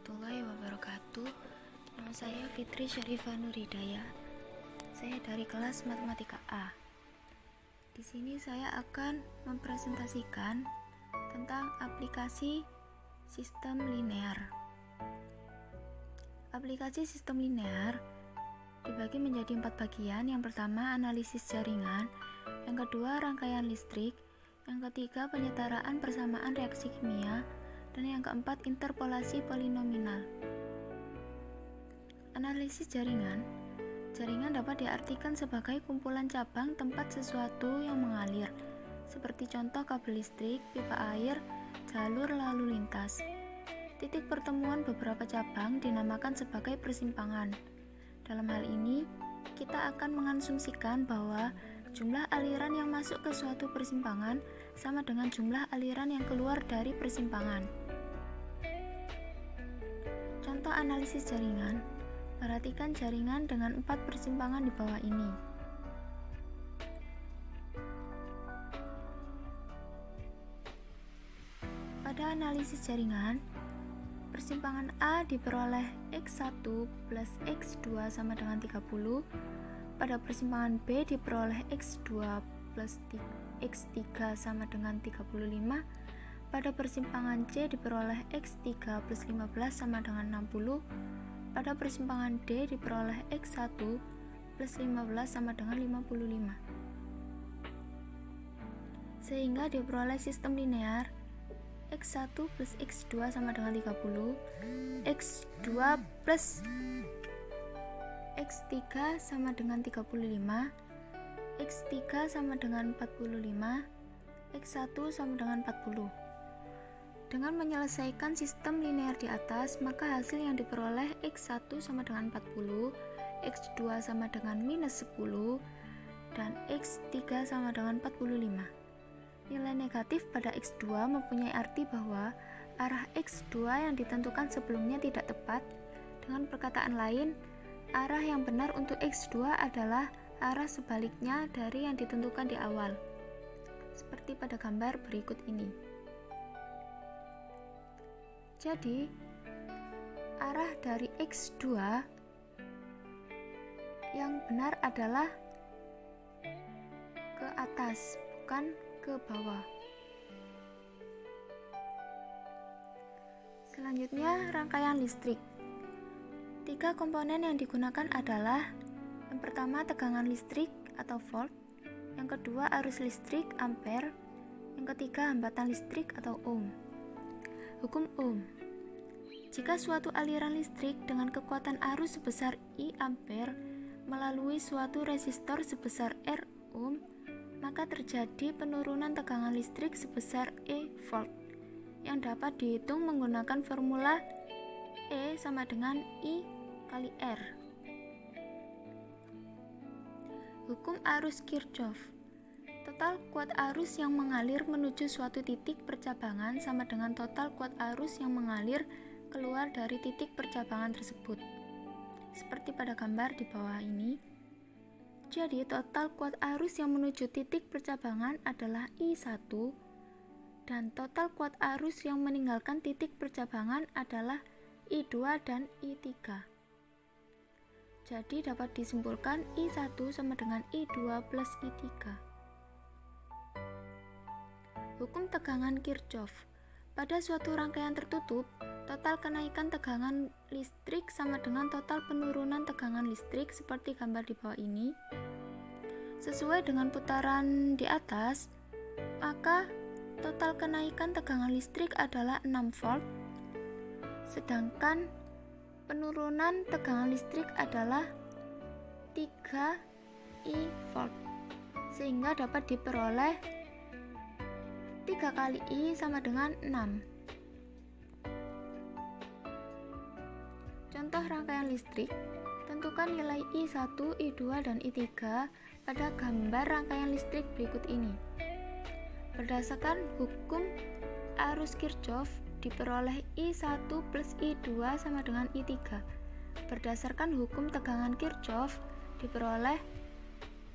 warahmatullahi wabarakatuh. Nama saya Fitri Syarifah Nuridaya. Saya dari kelas Matematika A. Di sini saya akan mempresentasikan tentang aplikasi sistem linear. Aplikasi sistem linear dibagi menjadi 4 bagian. Yang pertama, analisis jaringan. Yang kedua, rangkaian listrik. Yang ketiga, penyetaraan persamaan reaksi kimia. Dan yang keempat, interpolasi polinominal. Analisis jaringan. Jaringan dapat diartikan sebagai kumpulan cabang tempat sesuatu yang mengalir, seperti contoh kabel listrik, pipa air, jalur lalu lintas. Titik pertemuan beberapa cabang dinamakan sebagai persimpangan. Dalam hal ini, kita akan mengasumsikan bahwa jumlah aliran yang masuk ke suatu persimpangan sama dengan jumlah aliran yang keluar dari persimpangan. Contoh analisis jaringan. Perhatikan jaringan dengan 4 persimpangan di bawah ini. Pada analisis jaringan, persimpangan A diperoleh X1 plus X2 sama dengan 30. Pada persimpangan B diperoleh X2 plus X3 sama dengan 35. Pada persimpangan C diperoleh X3 plus 15 sama dengan 60. Pada persimpangan D diperoleh X1 plus 15 sama dengan 55. Sehingga diperoleh sistem linear X1 plus X2 sama dengan 30, X2 plus X3 sama dengan 35, X3 sama dengan 45, X1 sama dengan 40. Dengan menyelesaikan sistem linear di atas, maka hasil yang diperoleh X1 sama dengan 40, X2 sama dengan minus 10, dan X3 sama dengan 45. Nilai negatif pada X2 mempunyai arti bahwa arah X2 yang ditentukan sebelumnya tidak tepat. Dengan perkataan lain, arah yang benar untuk X2 adalah arah sebaliknya dari yang ditentukan di awal. Seperti pada gambar berikut ini. Jadi, arah dari X2 yang benar adalah ke atas, bukan ke bawah. Selanjutnya, rangkaian listrik. 3 komponen yang digunakan adalah: yang pertama, tegangan listrik atau volt, yang kedua, arus listrik ampere, yang ketiga, hambatan listrik atau ohm. Hukum Ohm. Jika suatu aliran listrik dengan kekuatan arus sebesar I ampere melalui suatu resistor sebesar R ohm, maka terjadi penurunan tegangan listrik sebesar E volt yang dapat dihitung menggunakan formula E sama dengan I kali R. Hukum arus Kirchhoff. Total kuat arus yang mengalir menuju suatu titik percabangan sama dengan total kuat arus yang mengalir keluar dari titik percabangan tersebut. Seperti pada gambar di bawah ini. Jadi, total kuat arus yang menuju titik percabangan adalah I1 dan total kuat arus yang meninggalkan titik percabangan adalah I2 dan I3. Jadi, dapat disimpulkan I1 sama dengan I2 plus I3. Hukum tegangan Kirchhoff. Pada suatu rangkaian tertutup, total kenaikan tegangan listrik sama dengan total penurunan tegangan listrik seperti gambar di bawah ini. Sesuai dengan putaran di atas, maka total kenaikan tegangan listrik adalah 6 volt, sedangkan penurunan tegangan listrik adalah 3 I volt, sehingga dapat diperoleh 3 kali I sama dengan 6. Contoh rangkaian listrik. Tentukan nilai I1, I2, dan I3 pada gambar rangkaian listrik berikut ini. Berdasarkan hukum arus Kirchhoff, diperoleh I1 plus I2 sama dengan I3. Berdasarkan hukum tegangan Kirchhoff, diperoleh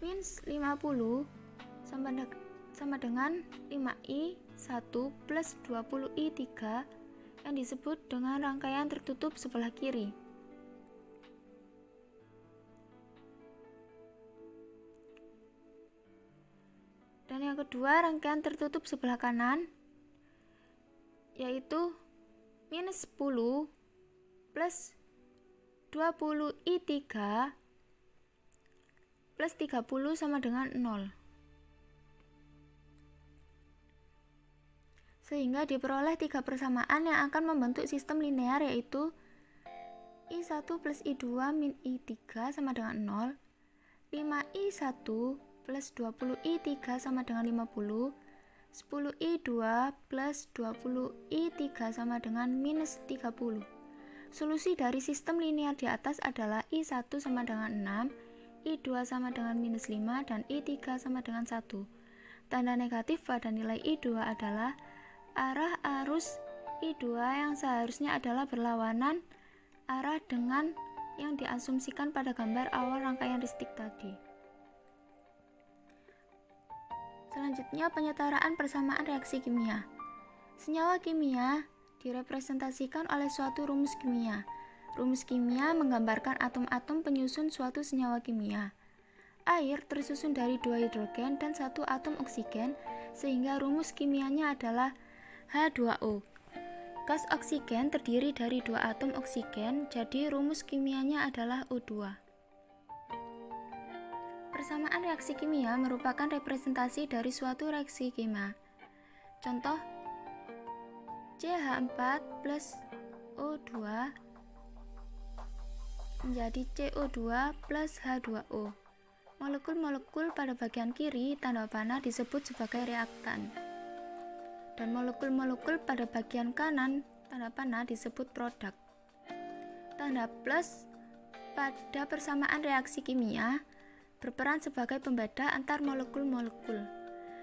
minus 50 sama dengan 5I1 plus 20I3 yang disebut dengan rangkaian tertutup sebelah kiri. Dan yang kedua, rangkaian tertutup sebelah kanan, yaitu minus 10 plus 20I3 plus 30 sama dengan 0. Sehingga diperoleh 3 persamaan yang akan membentuk sistem linear, yaitu I1 plus I2 min I3 sama dengan 0, 5I1 plus 20I3 sama dengan 50, 10I2 plus 20I3 sama dengan minus 30. Solusi dari sistem linear di atas adalah I1 sama dengan 6, I2 sama dengan minus 5, dan I3 sama dengan 1. Tanda negatif pada nilai I2 adalah arah arus I2 yang seharusnya adalah berlawanan arah dengan yang diasumsikan pada gambar awal rangkaian ristik tadi. Selanjutnya, penyetaraan persamaan reaksi kimia. Senyawa kimia direpresentasikan oleh suatu rumus kimia. Rumus kimia menggambarkan atom-atom penyusun suatu senyawa kimia. Air tersusun dari 2 hidrogen dan 1 atom oksigen, sehingga rumus kimianya adalah H2O. Gas oksigen terdiri dari 2 atom oksigen, jadi rumus kimianya adalah O2. Persamaan reaksi kimia merupakan representasi dari suatu reaksi kimia. Contoh, CH4 plus O2 menjadi CO2 plus H2O. Molekul-molekul pada bagian kiri tanda panah disebut sebagai reaktan, dan molekul-molekul pada bagian kanan tanda panah disebut produk. Tanda plus pada persamaan reaksi kimia berperan sebagai pembeda antar molekul-molekul.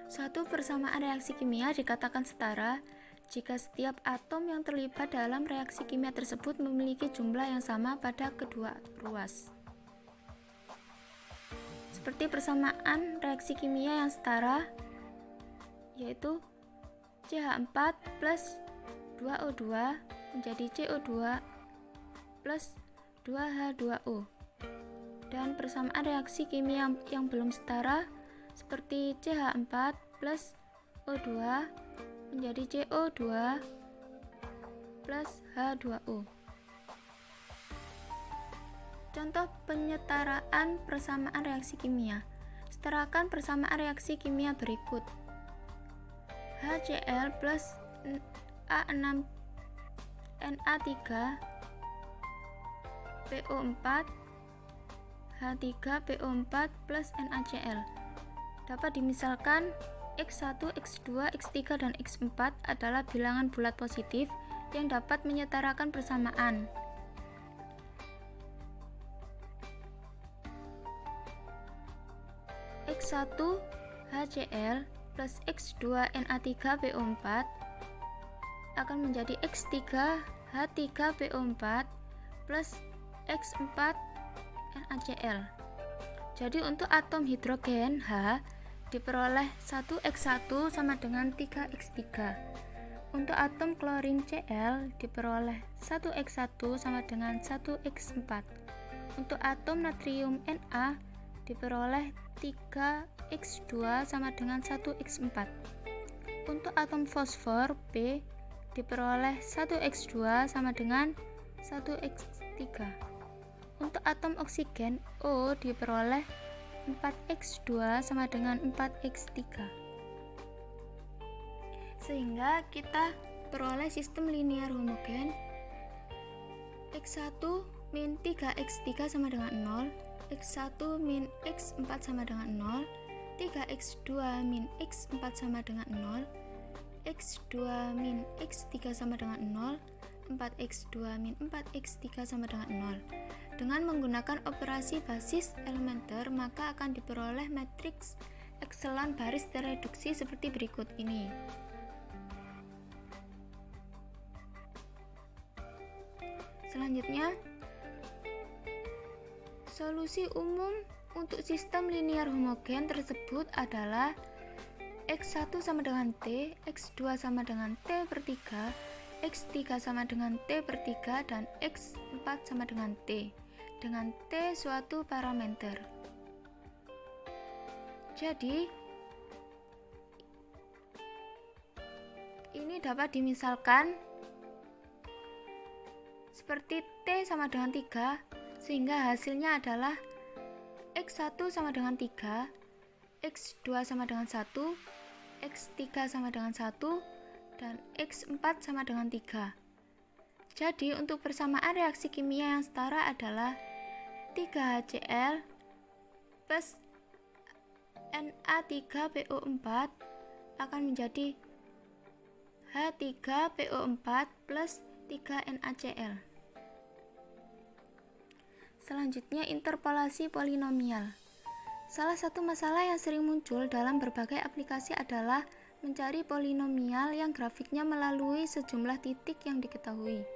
Suatu persamaan reaksi kimia dikatakan setara jika setiap atom yang terlibat dalam reaksi kimia tersebut memiliki jumlah yang sama pada kedua ruas. Seperti persamaan reaksi kimia yang setara, yaitu CH4 plus 2O2 menjadi CO2 plus 2H2O. Dan persamaan reaksi kimia yang belum setara, seperti CH4 plus O2 menjadi CO2 plus H2O. Contoh penyetaraan persamaan reaksi kimia. Setarakan persamaan reaksi kimia berikut. HCl plus A6 Na3 PO4 H3PO4 plus NaCl. Dapat dimisalkan X1, X2, X3, dan X4 adalah bilangan bulat positif yang dapat menyetarakan persamaan. X1 HCl plus X2 Na3PO4 akan menjadi X3 H3PO4 plus X4 NaCl. Jadi untuk atom hidrogen H diperoleh 1X1 sama dengan 3X3. Untuk atom klorin Cl diperoleh 1X1 sama dengan 1X4. Untuk atom natrium Na diperoleh 3X2 sama dengan 1X4. Untuk atom fosfor P diperoleh 1X2 sama dengan 1X3. Untuk atom oksigen O diperoleh 4X2 sama dengan 4X3. Sehingga kita peroleh sistem linear homogen X1 min 3X3 sama dengan 0, X1 min X4 sama dengan 0, 3X2 min X4 sama dengan 0, X2 min X3 sama dengan 0, 4X2 min 4X3 sama dengan 0. Dengan menggunakan operasi basis elementer, maka akan diperoleh matriks ekselon baris tereduksi seperti berikut ini. Selanjutnya, solusi umum untuk sistem linear homogen tersebut adalah X1 sama dengan T, X2 sama dengan T per 3, X3 sama dengan T per 3 dan X4 sama dengan T, dengan T suatu parameter. Jadi, ini dapat dimisalkan seperti T sama dengan 3, sehingga hasilnya adalah X1 sama dengan 3, X2 sama dengan 1, X3 sama dengan 1, dan X4 sama dengan 3. Jadi untuk persamaan reaksi kimia yang setara adalah 3HCl plus Na3PO4 akan menjadi H3PO4 plus 3NaCl. Selanjutnya, interpolasi polinomial. Salah satu masalah yang sering muncul dalam berbagai aplikasi adalah mencari polinomial yang grafiknya melalui sejumlah titik yang diketahui.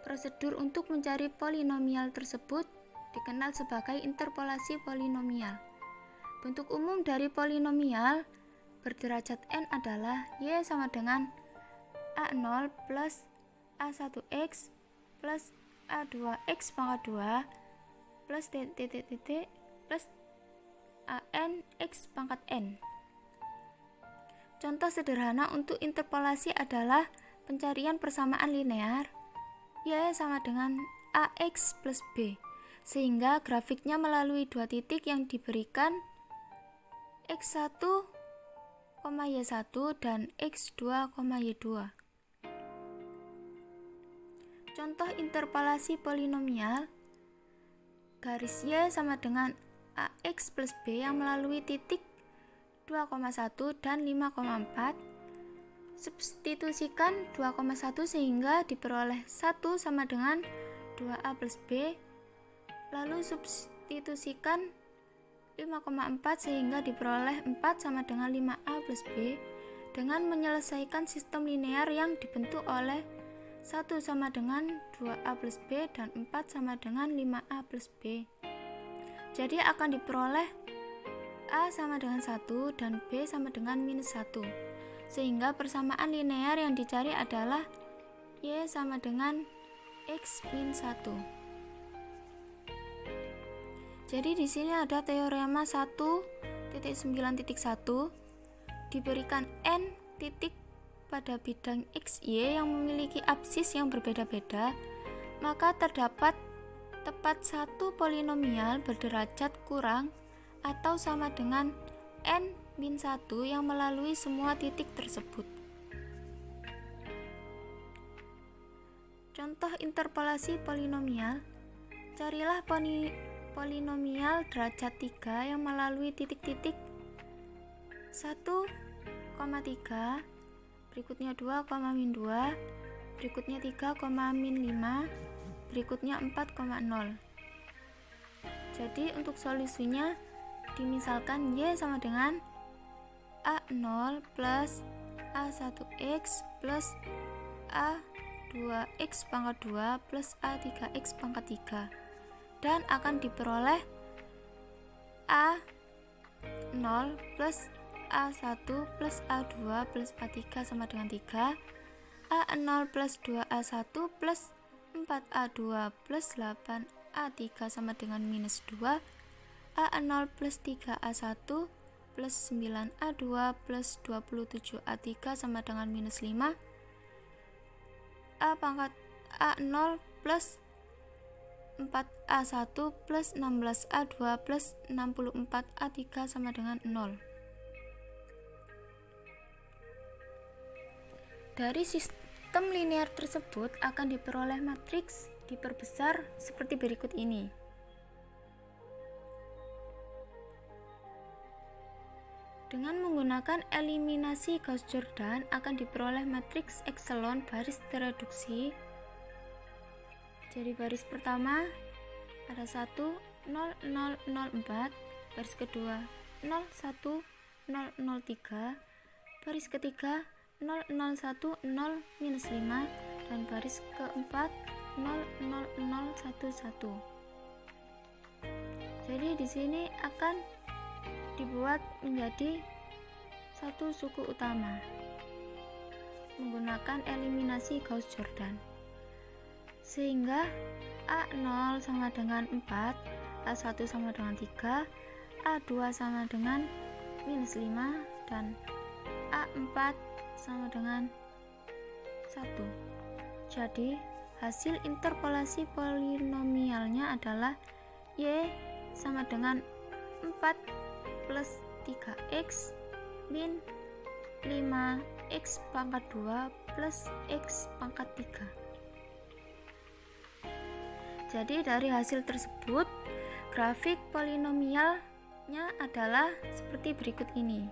Prosedur untuk mencari polinomial tersebut dikenal sebagai interpolasi polinomial. Bentuk umum dari polinomial berderajat n adalah y sama dengan a0 plus a1x plus a2x pangkat 2 plus titik plus an x pangkat n. Contoh sederhana untuk interpolasi adalah pencarian persamaan linear y sama dengan ax plus b, sehingga grafiknya melalui dua titik yang diberikan x1, y1 dan x2, y2. Contoh interpolasi polinomial, garis y sama dengan ax plus b yang melalui titik 2,1 dan 5,4. Substitusikan 2,1 sehingga diperoleh 1 sama dengan 2a plus b. Lalu substitusikan 5,4 sehingga diperoleh 4 sama dengan 5a plus b dengan menyelesaikan sistem linear yang dibentuk oleh 1 sama dengan 2a plus b dan 4 sama dengan 5a plus b. Jadi akan diperoleh A sama dengan 1 dan B sama dengan minus 1, sehingga persamaan linear yang dicari adalah Y sama dengan X min 1. Jadi di sini ada teorema 1.9.1 diberikan n titik pada bidang XY yang memiliki absis yang berbeda-beda, maka terdapat tepat satu polinomial berderajat kurang atau sama dengan n-1 yang melalui semua titik tersebut. Contoh interpolasi polinomial, carilah polinomial derajat 3 yang melalui titik-titik 1,3, berikutnya 2,-2, berikutnya 3,-5, berikutnya 4,0. Jadi untuk solusinya dimisalkan y sama dengan a0 plus a1x plus a2x pangkat 2 plus a3x pangkat 3, dan akan diperoleh a0 plus a1 plus a2 plus a3 sama dengan 3, a0 plus 2a1 plus 4a2 plus 8a3 sama dengan minus 2, A0 plus 3A1 plus 9A2 plus 27A3 sama dengan minus 5, A pangkat A0 plus 4A1 plus 16A2 plus 64A3 sama dengan 0. Dari sistem linear tersebut akan diperoleh matriks diperbesar seperti berikut ini. Dengan menggunakan eliminasi Gauss-Jordan akan diperoleh matriks ekselon baris tereduksi. Jadi baris pertama ada 1, 0, 0, 0, 4, baris kedua 0, 1, 0, 0, 3, baris ketiga 0, 0, 1, 0, minus 5, dan baris keempat 0, 0, 0, 1, 1. Jadi di sini akan dibuat menjadi satu suku utama. menggunakan eliminasi Gauss-Jordan. Sehingga A0 sama dengan 4, A1 sama dengan 3, A2 sama dengan minus 5, dan A4 sama dengan 1. Jadi, hasil interpolasi polinomialnya adalah Y sama dengan 4 plus 3X min 5X pangkat 2 plus X pangkat 3. Jadi dari hasil tersebut, grafik polinomialnya adalah seperti berikut ini.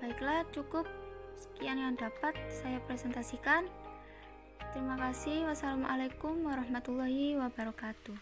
Baiklah, cukup sekian yang dapat saya presentasikan. Terima kasih. Wassalamualaikum warahmatullahi wabarakatuh.